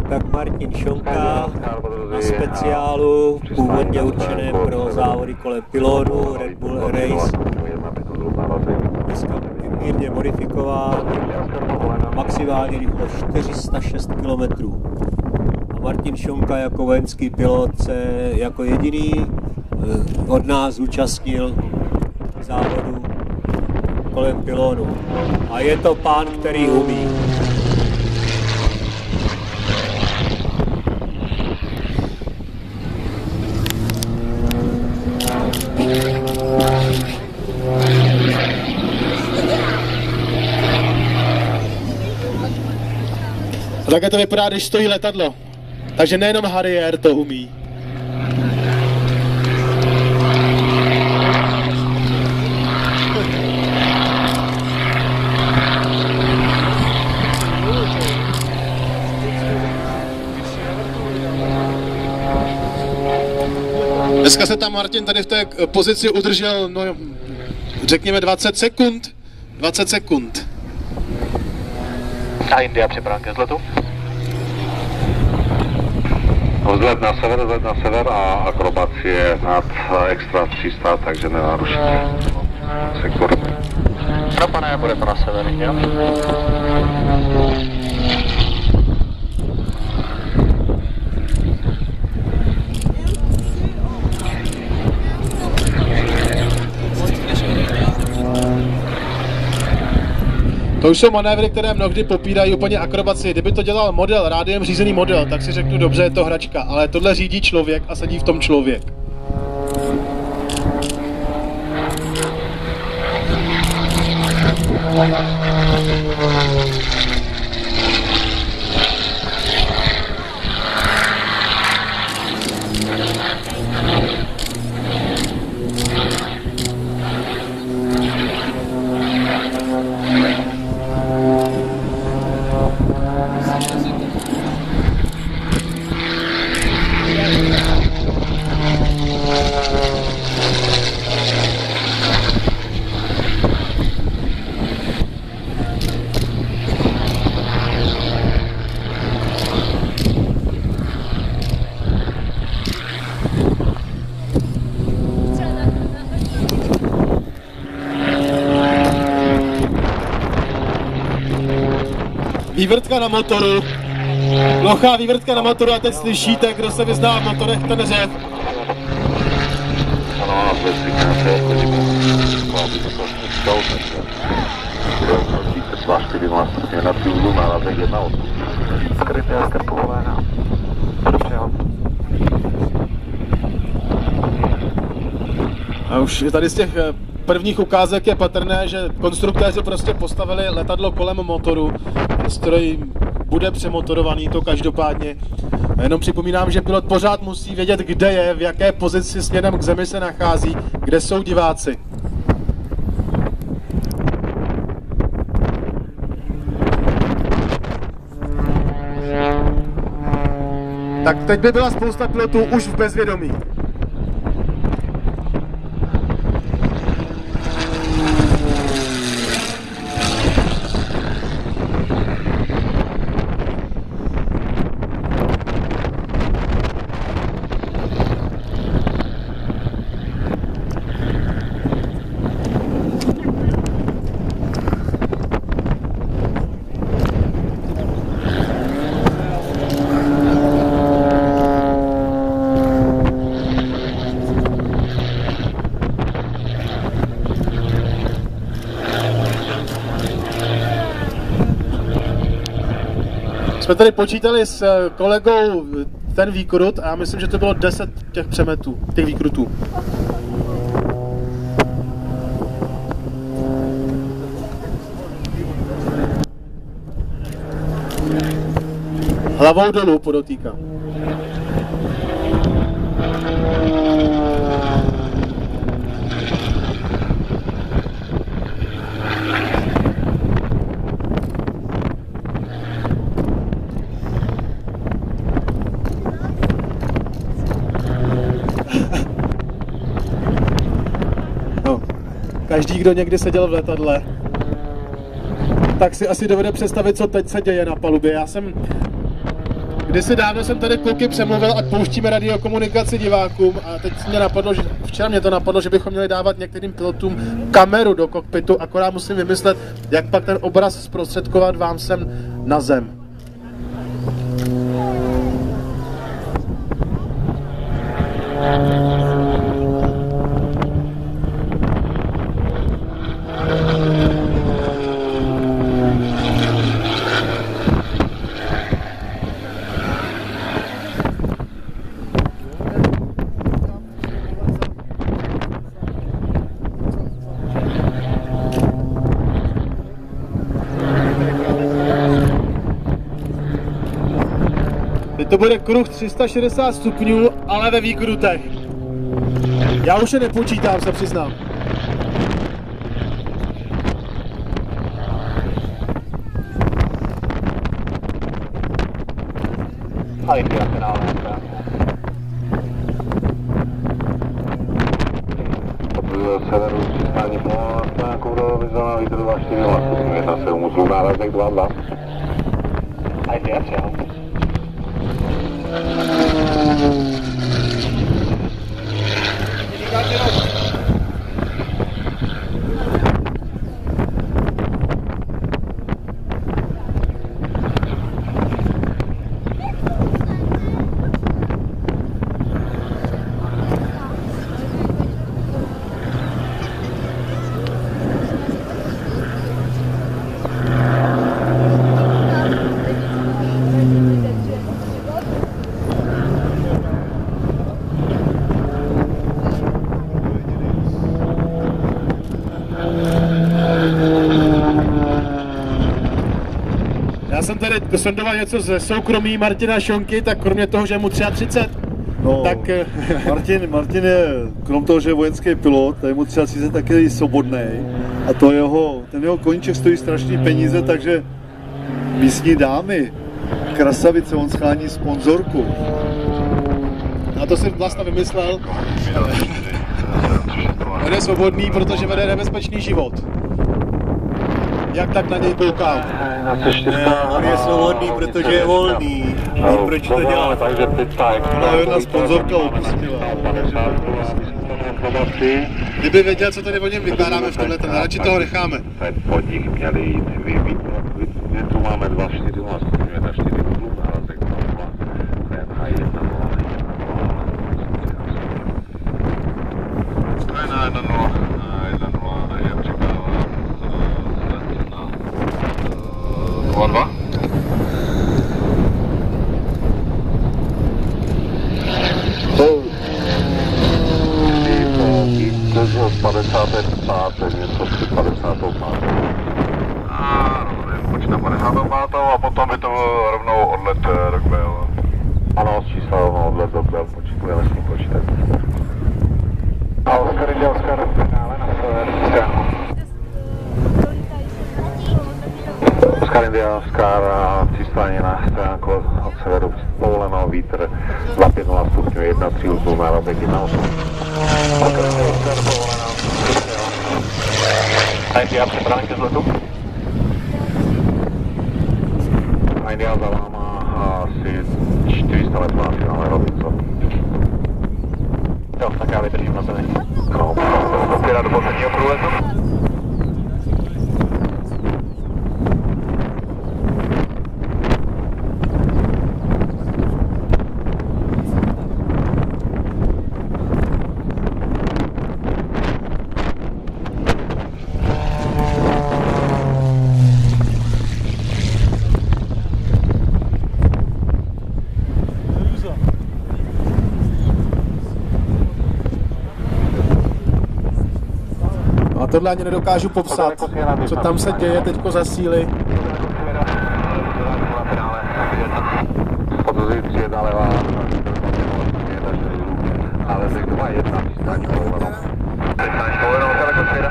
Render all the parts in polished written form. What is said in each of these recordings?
tak Martin Šonka na speciálu, původně určené pro závody kolem pylónu, Red Bull Race. Dneska mírně modifikován, maximální rychlost 406 km. A Martin Šonka jako vojenský pilot se jako jediný od nás zúčastnil závodu kolem pylónu. A je to pán, který umí. A takhle to vypadá, když stojí letadlo. Takže nejenom Harrier to umí. Dneska se tam Martin tady v té pozici udržel, no řekněme 20 sekund. 20 sekund. A India připraven ke vzletu? Vzhled na sever a akrobacie nad extra 300, takže nenarušíte sektor. No pane, bude to na sever, jo? To už jsou manévry, které mnohdy popírají úplně akrobaci. Kdyby to dělal model, rádiem řízený model, tak si řeknu, dobře, je to hračka, ale tohle řídí člověk a sedí v tom člověk. Vývrtka na motoru, plochá vývrtka na motoru a teď slyšíte, kdo se vyzná v motorech, ten řev. Ano, Skryté a skrpové, no. A už tady z těch prvních ukázek je patrné, že konstruktéři prostě postavili letadlo kolem motoru. Stroj bude přemotorovaný, to každopádně. A jenom připomínám, že pilot pořád musí vědět, kde je, v jaké pozici směrem k zemi se nachází, kde jsou diváci. Tak teď by byla spousta pilotů už v bezvědomí. Jsme tady počítali s kolegou ten výkrut a já myslím, že to bylo 10 těch přemetů, těch výkrutů. Hlavou dolů podotýkám. Každý, kdo někdy seděl v letadle, tak si asi dovede představit, co teď se děje na palubě. Já jsem Kdysi dávno jsem tady kluky přemluvil, ať pouštíme radiokomunikaci divákům a teď mě napadlo, že včera mě to napadlo, že bychom měli dávat některým pilotům kameru do kokpitu, akorát musím vymyslet, jak pak ten obraz zprostředkovat vám sem na zem. Teď to bude kruh 360 stupňů, ale ve výkrutech. Já už je nepočítám, se přiznám. A India finále. Severu přistání po nějakou vyzvaná vítr 24 hlasů, 1,7 uzlů, nárazek 2,2. A India přijal. Já jsem tady sondoval něco ze soukromí Martina Šonky, tak kromě toho, že je mu 33, no, tak... Martin je, krom toho, že je vojenský pilot, je mu 33 taky svobodný. A to ten jeho koníček stojí strašný peníze, takže místní dámy, krasavice, on schání sponzorku. A to si vlastně vymyslel. On je svobodný, protože vede nebezpečný život. Jak tak na něj koukám? Ne, on je svobodný, protože je volný. Ví, proč to dělá. Takže No, jedna sponzorka opustila. Kdyby věděl, co tady o něm vykládáme v tomhle, radši toho necháme. Od nich měli jít tu máme 2,4 hlasů, 1,4 uzlů, nárazek 2,2. A 1,0 je připravila na 2,2. Z 55, něco při 55. Počítám 55 a potom by to rovnou odlet Rockville. Ano, z čísla rovnou odlet Rockville, počítám, s tím počítat. A Oscar jde Oscar finále na sever. Oscar India, Oscar a přistání na stránku od severu povoleno, vítr 2,5 stupňů, 1,3 uzlů, nárazek 1,8. Oscar povoleno. A India připraven ke vzletu? A India za váma asi 400 let má finále Robinson. Jo, tak já vydržím na zemi. No, opěra do posledního průletu. A tohle ani nedokážu popsat, co tam se děje teďko za síly. Podvozí 3 levá, ale řekl 2,1, přistání povolenou. Přistání povolenou, daleko svěda.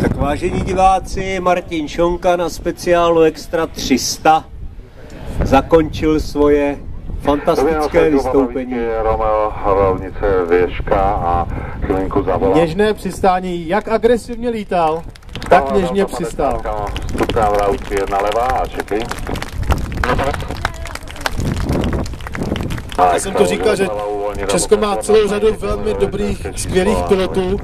Tak vážení diváci, Martin Šonka na speciálu Extra 300 zakončil svoje Fantastické vystoupení. Romeo, rovnice Věžka a chvilinku zavolal. Něžné přistání, jak agresivně lítal, tak něžně přistál. Stupná v rauti 1 levá a čekej. Já jsem to říkal, že Česko má celou řadu velmi dobrých, skvělých pilotů.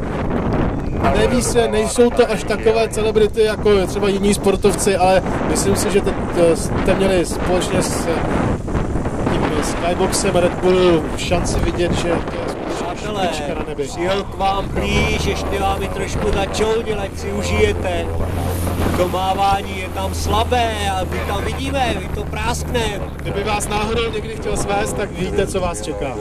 Neví se, nejsou to až takové celebrity jako třeba jiní sportovci, ale myslím si, že jste měli společně s tím Skyboxem Red Bullu šanci vidět, že to je skutečně špička na nebi. Přijel k vám blíž, ještě vám je trošku začoudil, ať si užijete. To mávání je tam slabé a my tam vidíme, vy to práskne. Kdyby vás náhodou někdy chtěl svést, tak víte, co vás čeká.